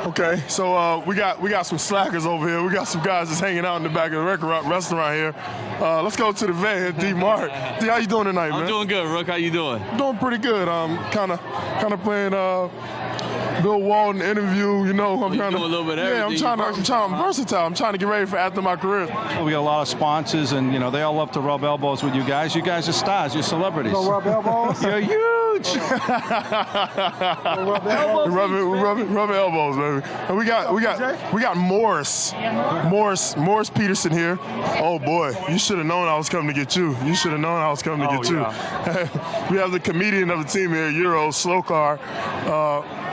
Okay, so we got some slackers over here. We got some guys just hanging out in the back of the restaurant here. Let's go to the vet, D. Mark. D, how you doing tonight, man? I'm doing good, Rook. How you doing? Doing pretty good. Kind of playing Bill Walton interview. You know, I'm doing a little bit of everything. I'm versatile. I'm trying to get ready for after my career. Well, we got a lot of sponsors, and you know they all love to rub elbows with you guys. You guys are stars. You're celebrities. Don't rub elbows. You're huge. Rub elbows, baby. And we got Morris Peterson here. Oh boy, you should have known I was coming to get you. You should have known I was coming to get you. We have the comedian of the team here, Euro Slowcar.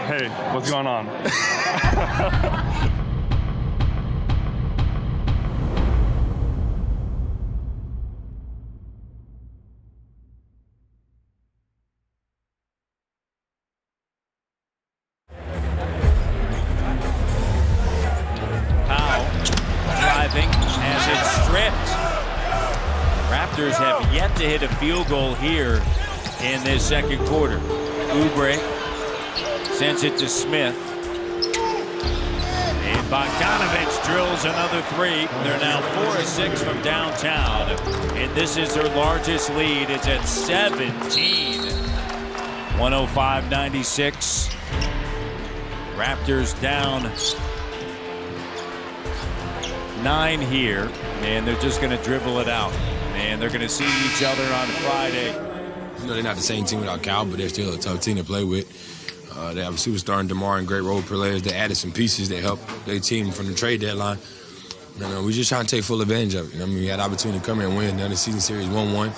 Hey, what's going on? Powell driving as it's stripped. Raptors have yet to hit a field goal here in this second quarter. Oubre sends it to Smith. And Bogdanovich drills another three. They're now 4 of 6 from downtown. And this is their largest lead. It's at 17. 105-96. Raptors down 9 here. And they're just going to dribble it out. And they're going to see each other on Friday. You know, they're not the same team without Kyle, but they're still a tough team to play with. They have a superstar in DeMar and great role players. They added some pieces that help their team from the trade deadline. And, we're just trying to take full advantage of it. I mean, we had the opportunity to come here and win another season series 1-1.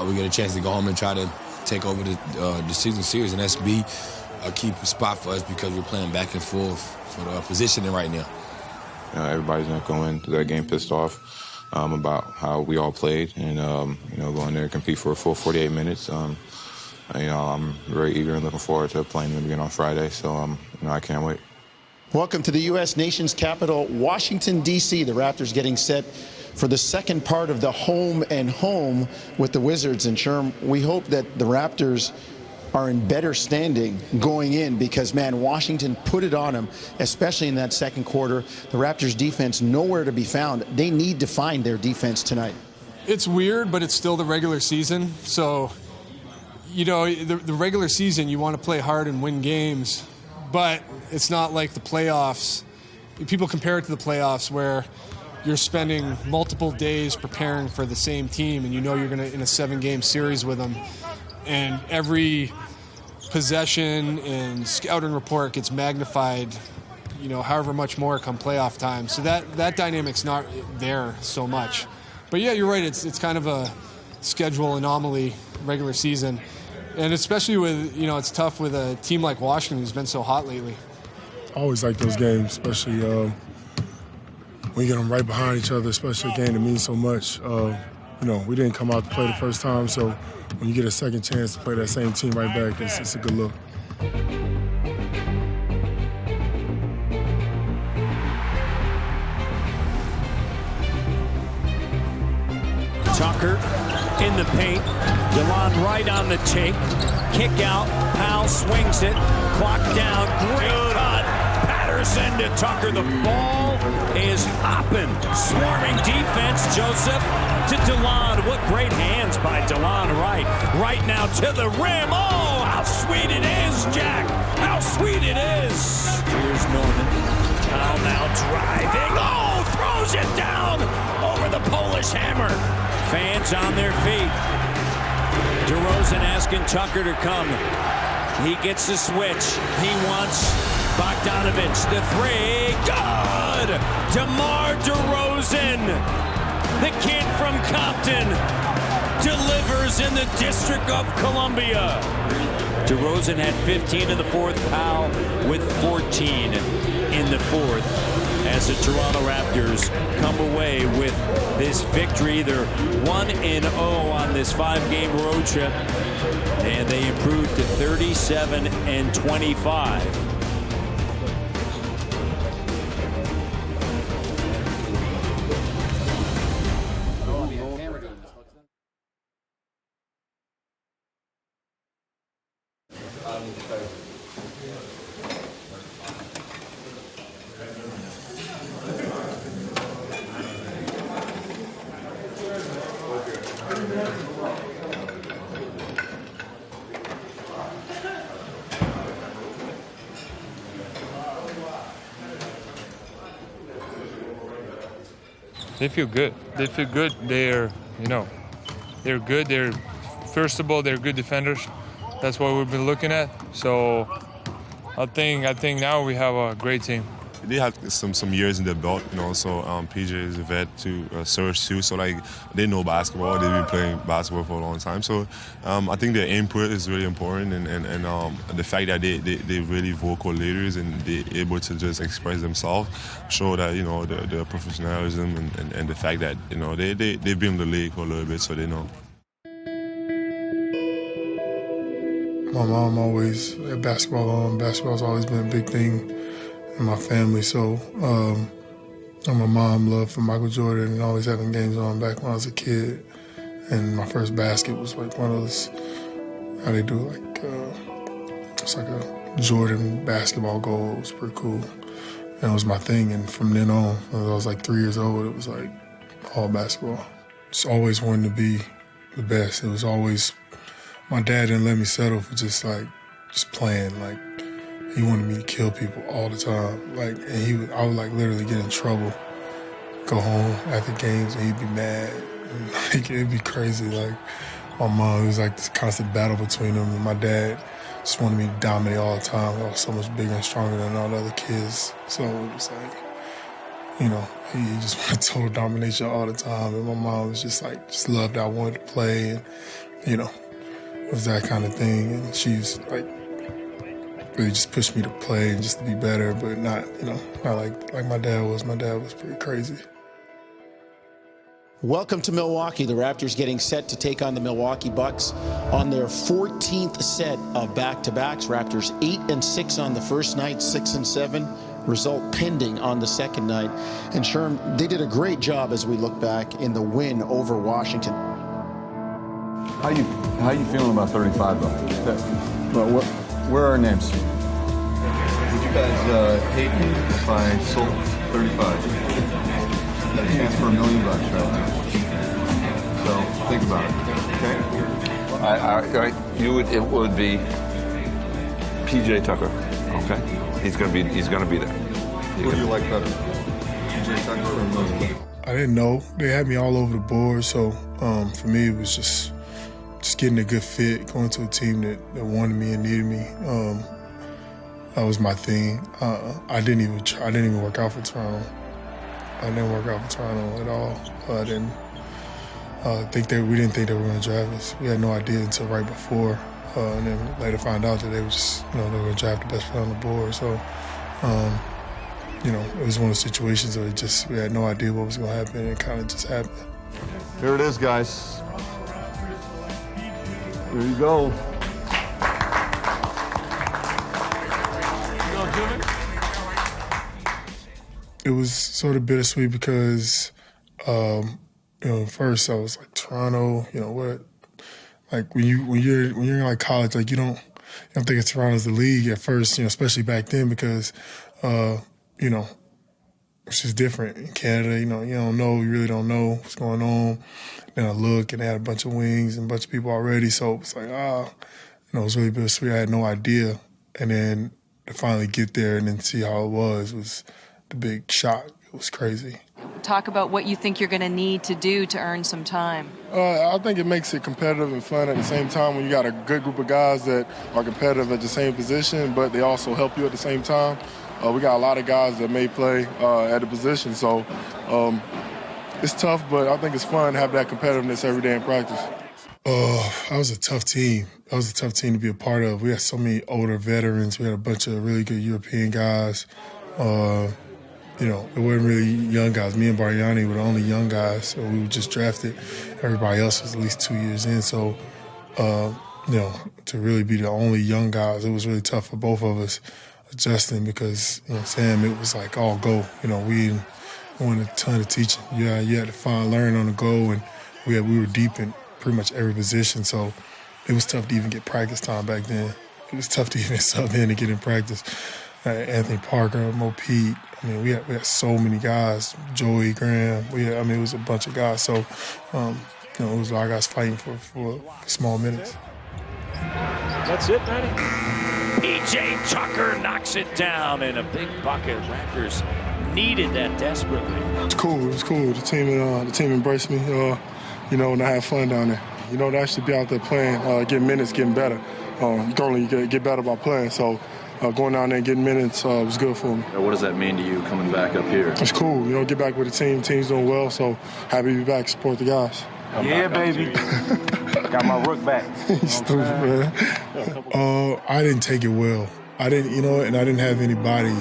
We get a chance to go home and try to take over the season series, and that's be a key spot for us because we're playing back and forth for the positioning right now. Everybody's not going to that game pissed off about how we all played, and go in there and compete for a full 48 minutes. I'm very eager and looking forward to playing them again on Friday. So I can't wait. Welcome to the U.S. nation's capital, Washington, D.C. The Raptors getting set for the second part of the home and home with the Wizards. And Sherm, we hope that the Raptors are in better standing going in because, man, Washington put it on them, especially in that second quarter. The Raptors defense nowhere to be found. They need to find their defense tonight. It's weird, but it's still the regular season. So, the regular season, you want to play hard and win games, but it's not like the playoffs. People compare it to the playoffs where you're spending multiple days preparing for the same team and you're going to in a 7-game series with them. And every possession and scouting report gets magnified, however much more come playoff time. So that dynamic's not there so much. But yeah, you're right. It's kind of a schedule anomaly, regular season. And especially with, it's tough with a team like Washington who's been so hot lately. I always like those games, especially when you get them right behind each other, especially a game that means so much. We didn't come out to play the first time, so when you get a second chance to play that same team right back, it's a good look. Tucker in the paint. DeLon right on the take. Kick out. Powell swings it. Clock down. Great cut. Patterson to Tucker. The ball is hopping. Swarming defense. Joseph to DeLon. What great hands by DeLon Wright. Right now to the rim. Oh, how sweet it is, Jack. How sweet it is. Here's Norman. Powell now driving. Oh, throws it down over the Polish hammer. Fans on their feet. DeRozan asking Tucker to come. He gets the switch. He wants Bogdanovich. The three. Good! DeMar DeRozan, the kid from Compton, delivers in the District of Columbia. DeRozan had 15 in the fourth. Powell with 14 in the fourth. As the Toronto Raptors come away with this victory. They're 1-0 on this 5-game road trip, and they improved to 37-25. They feel good. They feel good. They're good. First of all, they're good defenders. That's what we've been looking at. So I think now we have a great team. They have some years in their belt, so PJ is a vet to Serge too, so like they know basketball. They've been playing basketball for a long time, so I think their input is really important, and the fact that they really vocal leaders and they're able to just express themselves show that the professionalism and the fact that they've been in the league for a little bit, so they know. My mom always had basketball on. Basketball's always been a big thing in my family, so and my mom loved for Michael Jordan and always having games on back when I was a kid. And my first basket was like one of those, how they do it's like a Jordan basketball goal. It was pretty cool. And it was my thing, and from then on, when I was like 3 years old, it was like all basketball. Just always wanted to be the best. It was always, my dad didn't let me settle for just playing. Like, he wanted me to kill people all the time. Like, and I would like literally get in trouble, go home after games, and he'd be mad. And, like, it'd be crazy. Like, my mom, it was like this constant battle between them, and my dad just wanted me to dominate all the time. I was so much bigger and stronger than all the other kids. So it was like, he just wanted total domination all the time. And my mom was just loved that I wanted to play, and, it was that kind of thing. And she's like, really just pushed me to play and just to be better, but not like my dad was. My dad was pretty crazy. Welcome to Milwaukee. The Raptors getting set to take on the Milwaukee Bucks on their 14th set of back-to-backs. Raptors 8-6 on the first night, 6-7. Result pending on the second night. And Sherm, they did a great job as we look back in the win over Washington. How you feeling about 35 though? Where are our names? Would you guys hate me if I sold 35? Got a chance for $1 million right now. So think about it, okay? It would be PJ Tucker. Okay, he's gonna be there. Who do you like better, PJ Tucker or Moses? I didn't know. They had me all over the board, so for me it was just getting a good fit, going to a team that wanted me and needed me. That was my thing. I didn't even work out for Toronto. I didn't work out for Toronto at all. We didn't think they were going to draft us. We had no idea until right before, and then later found out that they were just, they were going to draft the best player on the board. So, it was one of those situations where we had no idea what was going to happen, and it kind of just happened. Here it is, guys. Here you go. It was sort of bittersweet because, first I was like, Toronto, what? Like when you're in like college, like you don't think of Toronto as the league at first, especially back then because, it's just different in Canada. You really don't know what's going on. Then I look and they had a bunch of wings and a bunch of people already, so it was like, it was really bittersweet. I had no idea, and then to finally get there and then see how it was the big shock. It was crazy. Talk about what you think you're going to need to do to earn some time. I think it makes it competitive and fun at the same time when you got a good group of guys that are competitive at the same position, but they also help you at the same time. We got a lot of guys that may play at the position, so it's tough, but I think it's fun to have that competitiveness every day in practice. That was a tough team. That was a tough team to be a part of. We had so many older veterans. We had a bunch of really good European guys. It wasn't really young guys. Me and Bargnani were the only young guys, so we were just drafted. Everybody else was at least 2 years in. So, to really be the only young guys, it was really tough for both of us adjusting because, Sam, it was like all go. We wanted a ton of teaching. You had to learn on the go, and we were deep in pretty much every position. So it was tough to even get practice time back then. It was tough to even sub in and get in practice. Anthony Parker, Mo Pete. We had so many guys. Joey Graham. It was a bunch of guys. So, it was a lot of guys fighting for small minutes. That's it, Manny. PJ Tucker knocks it down in a big bucket. Raptors needed that desperately. It's cool. It was cool. The team embraced me. And I had fun down there. To actually be out there playing, getting minutes, getting better. You can only get better by playing. So going down there and getting minutes was good for me. What does that mean to you coming back up here? It's cool. Get back with the team. Team's doing well, so happy to be back, support the guys. Yeah, baby. Got my rook back. Stupid, man. I didn't take it well. I didn't have anybody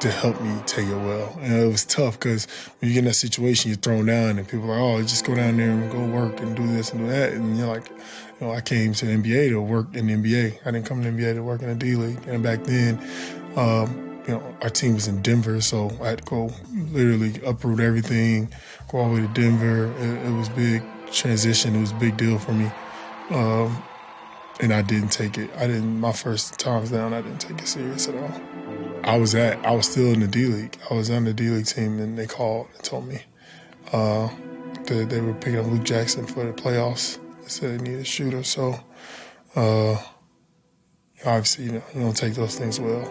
to help me take it well. And it was tough because when you get in that situation, you're thrown down and people are like, oh, just go down there and go work and do this and do that. And you're like, I came to the NBA to work in the NBA. I didn't come to the NBA to work in the D-League. And back then, our team was in Denver, so I had to go literally uproot everything, go all the way to Denver. It was big transition. It was a big deal for me. And I didn't take it. My first times down, I didn't take it serious at all. I was still in the D-League. I was on the D-League team, and they called and told me that they were picking up Luke Jackson for the playoffs. They said they needed a shooter, so obviously, you don't take those things well.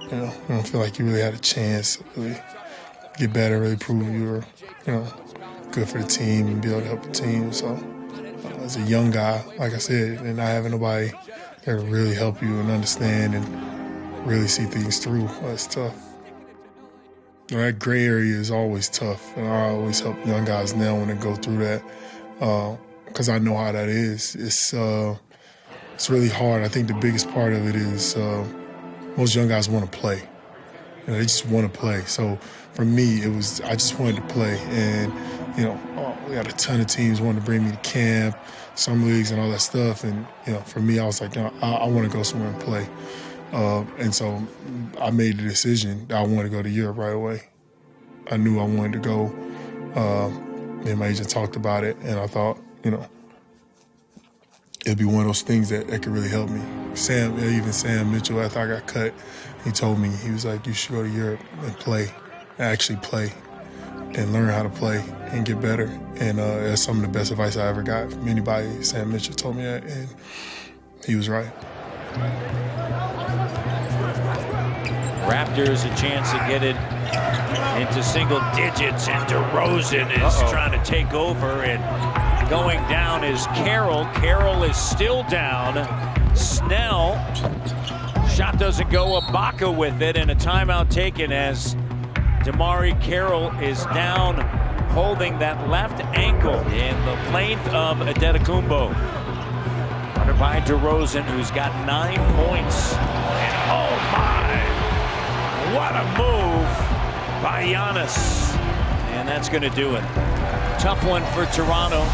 You don't feel like you really had a chance to really get better, really prove you were, good for the team and be able to help the team. So as a young guy, like I said, and not having nobody that can really help you and understand and really see things through, it's tough. That gray area is always tough, and I always help young guys now when they go through that because I know how that is. It's really hard. I think the biggest part of it is most young guys want to play. They just want to play. So for me, I just wanted to play. And, we had a ton of teams wanting to bring me to camp, summer leagues and all that stuff. And, for me, I was like, I want to go somewhere and play. And so I made the decision that I wanted to go to Europe right away. I knew I wanted to go. Me and my agent talked about it, and I thought, it'd be one of those things that could really help me. Even Sam Mitchell, after I got cut, he told me, he was like, you should go to Europe and play, actually play, and learn how to play and get better. And that's some of the best advice I ever got from anybody. Sam Mitchell told me that, and he was right. Raptors a chance to get it into single digits, and DeRozan is trying to take over, and going down is Carroll. Carroll is still down. Snell, shot doesn't go. Ibaka with it, and a timeout taken as DeMarre Carroll is down, holding that left ankle in the length of Adetokounmpo. Under by DeRozan, who's got 9 points. And oh my, what a move by Giannis. And that's going to do it. Tough one for Toronto.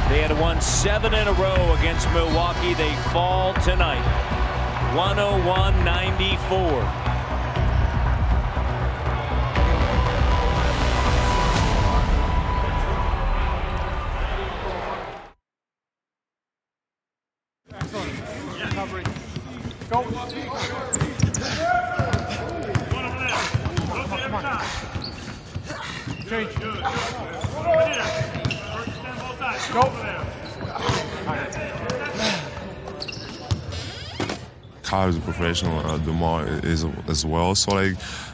They had won 7 in a row against Milwaukee. They fall tonight, 101-94. Kyle is a professional, DeMar is as well. So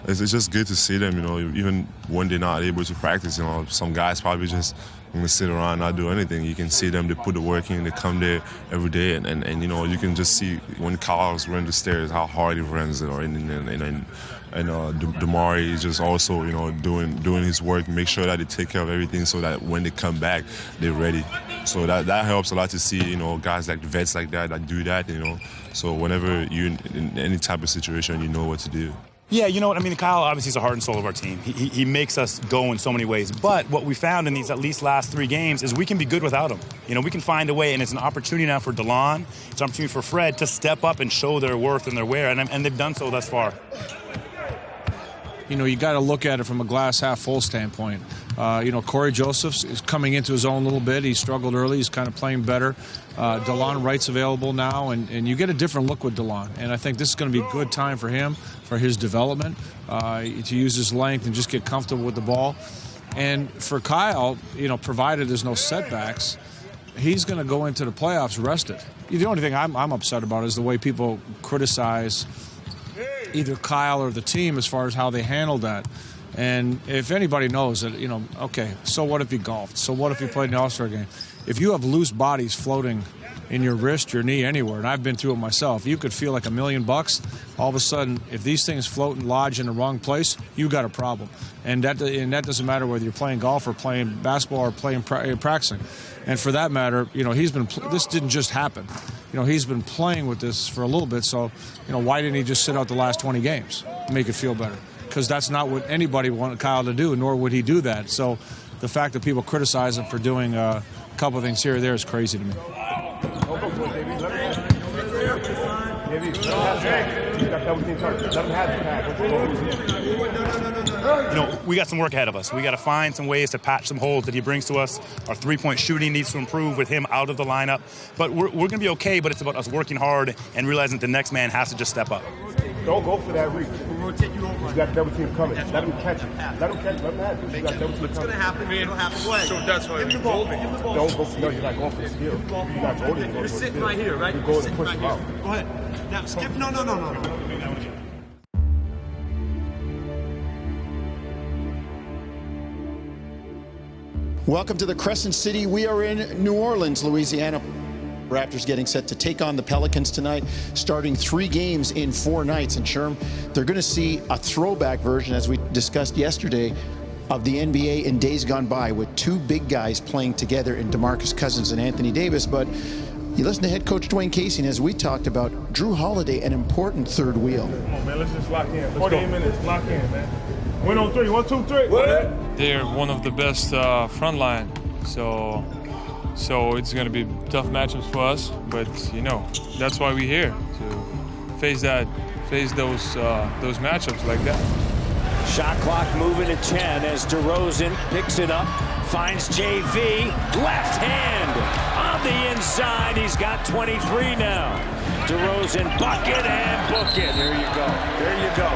it's just good to see them. Even when they're not able to practice. Some guys probably just gonna sit around and not do anything. You can see them. They put the work in. They come there every day, and you can just see when Kyle's running the stairs how hard he runs it. And DeMar is just also doing his work, make sure that they take care of everything so that when they come back they're ready. So that helps a lot to see guys like vets like that do that. So whenever you're in any type of situation, you know what to do. Yeah, you know what I mean. Kyle obviously is the heart and soul of our team. He makes us go in so many ways. But what we found in these at least last 3 games is we can be good without him. We can find a way, and it's an opportunity now for DeLon. It's an opportunity for Fred to step up and show their worth and their wear, and they've done so thus far. You got to look at it from a glass half full standpoint. Corey Josephs is coming into his own a little bit. He struggled early. He's kind of playing better. DeLon Wright's available now, and you get a different look with DeLon. And I think this is going to be a good time for him, for his development, to use his length and just get comfortable with the ball. And for Kyle, provided there's no setbacks, he's going to go into the playoffs rested. The only thing I'm upset about is the way people criticize either Kyle or the team as far as how they handled that. And if anybody knows that, okay, so what if he golfed? So what if he played in the All-Star game? If you have loose bodies floating in your wrist, your knee, anywhere, and I've been through it myself, you could feel like $1 million. All of a sudden, if these things float and lodge in the wrong place, you got a problem. And that doesn't matter whether you're playing golf or playing basketball or practicing. And for that matter, this didn't just happen. He's been playing with this for a little bit, so, why didn't he just sit out the last 20 games, make it feel better? Because that's not what anybody wanted Kyle to do, nor would he do that. So the fact that people criticize him for doing a couple of things here or there is crazy to me. We got some work ahead of us. We got to find some ways to patch some holes that he brings to us. Our three-point shooting needs to improve with him out of the lineup. But we're going to be okay, but it's about us working hard and realizing the next man has to just step up. Don't go for that reach. We'll rotate you over. You got double team coming. Let him catch it. Let him catch it. Let him have it. You got double team coming. It's going to happen. It'll happen. So that's why you hold it. Don't go for no. You're not going for the steal. You're not holding it. You're sitting right here, right? You're going to push him out. Go ahead. Now skip. No. Welcome to the Crescent City. We are in New Orleans, Louisiana. Raptors getting set to take on the Pelicans tonight, starting 3 games in 4 nights. And Sherm, they're going to see a throwback version, as we discussed yesterday, of the NBA in days gone by, with 2 big guys playing together in DeMarcus Cousins and Anthony Davis. But you listen to head coach Dwayne Casey, and as we talked about, Jrue Holiday, an important third wheel. Come on, man. Let's just lock in. 48 minutes. Lock in, man. Win on 3. 1, 2, 3. They're one of the best front line. So it's going to be tough matchups for us, but that's why we're here, to face those matchups like that. Shot clock moving to 10 as DeRozan picks it up, finds JV, left hand on the inside. He's got 23 now. DeRozan bucket and book it. There you go. There you go.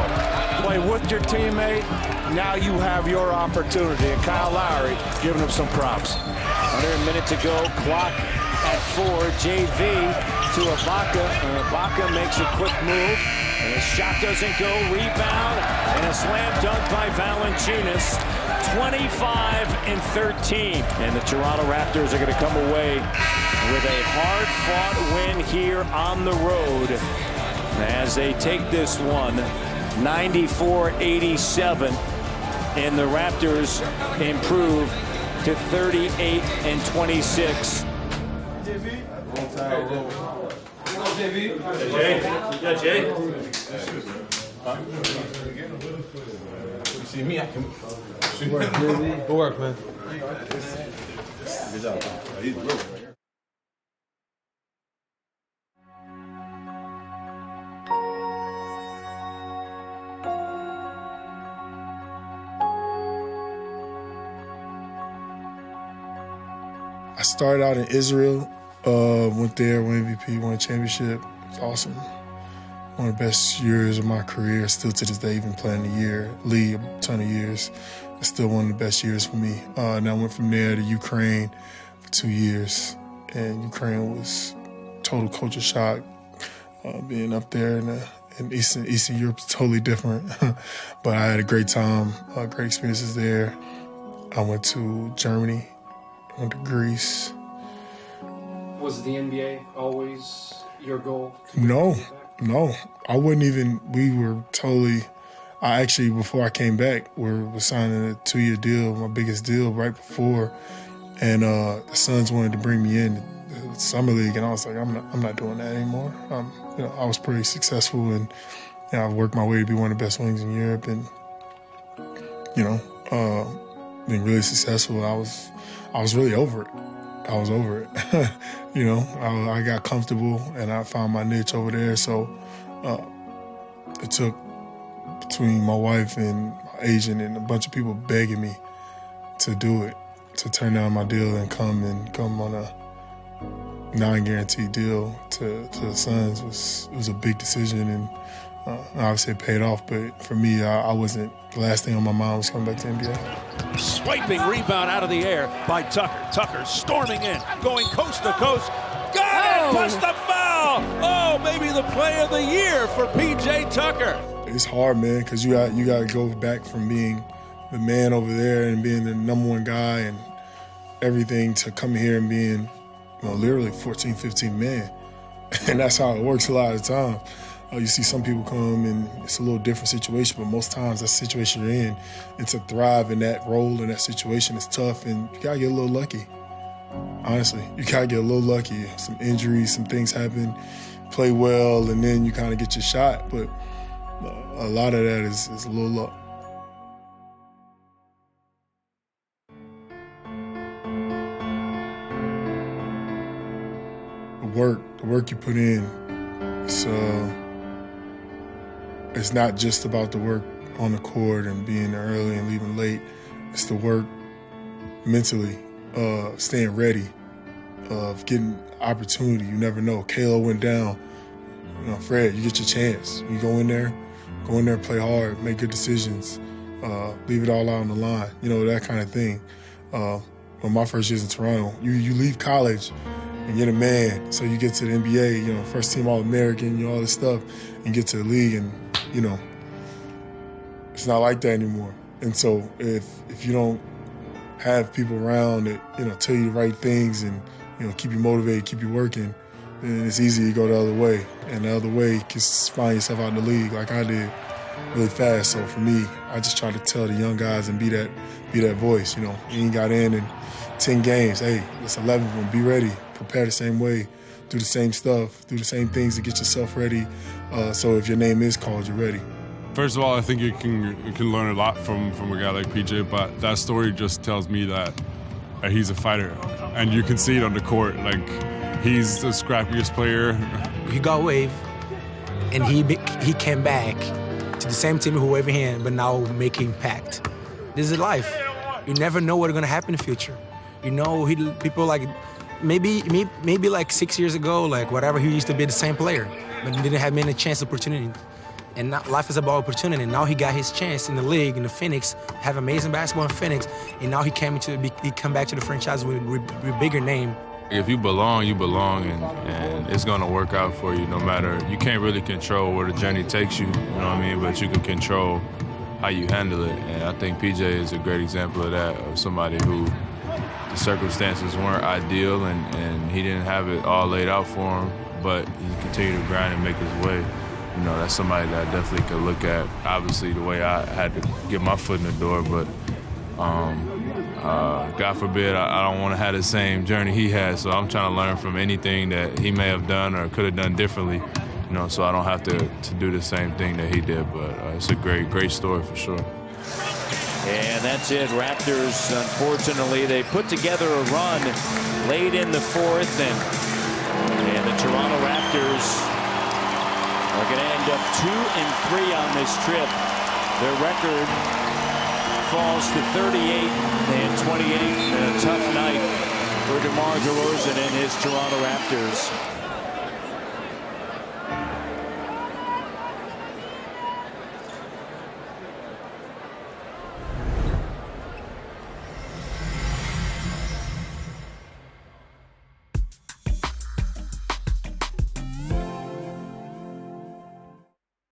Play with your teammate. Now you have your opportunity. And Kyle Lowry giving him some props. Under a minute to go. Clock at 4. JV to Ibaka. Ibaka makes a quick move. And his shot doesn't go. Rebound. And a slam dunk by Valanciunas. 25-13. And the Toronto Raptors are going to come away with a hard-fought win here on the road as they take this one 94-87, and the Raptors improve to 38-26. Jay? You see me, I can shoot. Good work, man. Good job. He's real. I started out in Israel, went there, won MVP, won a championship. It was awesome. One of the best years of my career, still to this day, even playing the league a ton of years. It's still one of the best years for me. And I went from there to Ukraine for 2 years. And Ukraine was total culture shock. Being up there in Eastern Europe is totally different. But I had a great time, great experiences there. I went to Germany, went to Greece. Was the NBA always your goal? No. I wouldn't even, I actually, before I came back, was signing a 2-year deal, my biggest deal right before. And the Suns wanted to bring me in the summer league, and I was like, I'm not doing that anymore. I was pretty successful, and I worked my way to be one of the best wings in Europe, and being really successful. I was really over it. I was over it. I got comfortable and I found my niche over there. So it took between my wife and my agent and a bunch of people begging me to do it, to turn down my deal and come on a non-guaranteed deal to the Suns was a big decision, and obviously it paid off. But for me, I wasn't. The last thing on my mind was coming back to the NBA. Swiping rebound out of the air by Tucker. Tucker storming in, going coast to coast. Got it! Plus the foul! Oh, maybe the play of the year for P.J. Tucker. It's hard, man, because you got to go back from being the man over there and being the #1 guy and everything to come here and being, literally 14, 15 man. And that's how it works a lot of the time. You see some people come and it's a little different situation, but most times that situation you're in, and to thrive in that role, in that situation is tough, and you gotta get a little lucky. Honestly, you gotta get a little lucky. Some injuries, some things happen, play well, and then you kind of get your shot. But a lot of that is a little luck. The work you put in, it's not just about the work on the court and being early and leaving late. It's the work mentally, staying ready, of getting opportunity. You never know. Kalo went down. Fred, you get your chance. You go in there, play hard, make good decisions, leave it all out on the line. That kind of thing. When my first years in Toronto, you leave college and you're the man. So you get to the NBA, first team All-American, all this stuff, and get to the league, and it's not like that anymore. And so if you don't have people around that tell you the right things and keep you motivated, keep you working, then it's easy to go the other way. And the other way, you can find yourself out in the league like I did really fast. So for me, I just try to tell the young guys and be that voice. You ain't got in 10 games. Hey, it's 11 of them. Be ready. Prepare the same way. Do the same stuff. Do the same things to get yourself ready. So if your name is called, you're ready. First of all, I think you can learn a lot from a guy like PJ, but that story just tells me that he's a fighter, and you can see it on the court. Like, he's the scrappiest player. He got waived, and he came back to the same team who waived him, but now make impact. This is life. You never know what's gonna happen in the future. People like maybe like 6 years ago, like whatever, he used to be the same player, but he didn't have many chance opportunity. And now, life is about opportunity. Now he got his chance in the league, in the Phoenix, have amazing basketball in Phoenix, and now he come back to the franchise with bigger name. If you belong, and it's gonna work out for you no matter. You can't really control where the journey takes you, you know what I mean? But you can control how you handle it. And I think PJ is a great example of that, of somebody who the circumstances weren't ideal and he didn't have it all laid out for him, but he continued to grind and make his way. That's somebody that I definitely could look at. Obviously, the way I had to get my foot in the door, but God forbid I don't want to have the same journey he had. So I'm trying to learn from anything that he may have done or could have done differently, so I don't have to do the same thing that he did. But it's a great story for sure. And that's it. Raptors, unfortunately, they put together a run late in the fourth, and the Toronto Raptors are going to end up 2-3 on this trip. Their record falls to 38-28. A tough night for DeMar DeRozan and his Toronto Raptors.